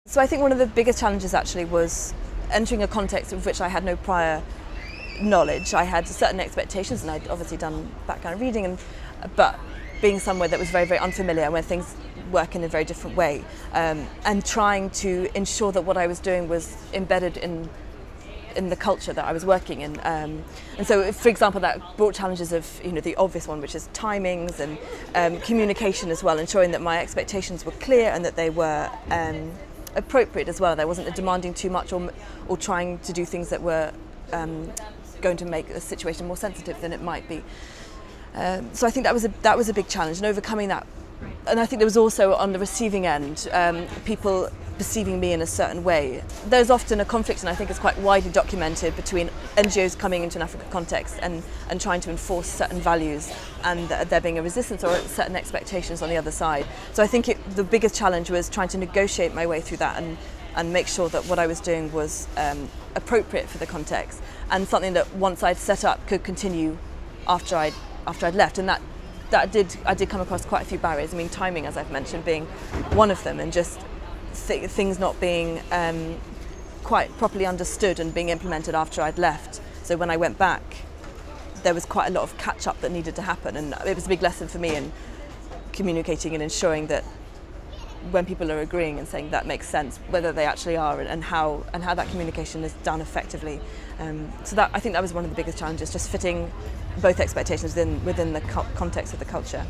So I think one of the biggest challenges actually was entering a context of which I had no prior knowledge. I had certain expectations, and I'd obviously done background reading, but being somewhere that was very, very unfamiliar, where things work in a very different way, and trying to ensure that what I was doing was embedded in the culture that I was working in. And so, for example, that brought challenges of, the obvious one, which is timings and communication as well, ensuring that my expectations were clear and that they were appropriate as well. That I wasn't demanding too much or trying to do things that were going to make a situation more sensitive than it might be. So I think that was a big challenge, and overcoming that. And I think there was also, on the receiving end, people perceiving me in a certain way. There's often a conflict, and I think it's quite widely documented, between NGOs coming into an African context and trying to enforce certain values, and there being a resistance or certain expectations on the other side. So I think the biggest challenge was trying to negotiate my way through that and make sure that what I was doing was appropriate for the context, and something that once I'd set up could continue after I'd left. And I did come across quite a few barriers. I mean, timing, as I've mentioned, being one of them, and just things not being quite properly understood and being implemented after I'd left. So when I went back, there was quite a lot of catch-up that needed to happen, and it was a big lesson for me in communicating and ensuring that when people are agreeing and saying that makes sense, whether they actually are, and how that communication is done effectively. So that, I think that was one of the biggest challenges, just fitting both expectations within the context of the culture.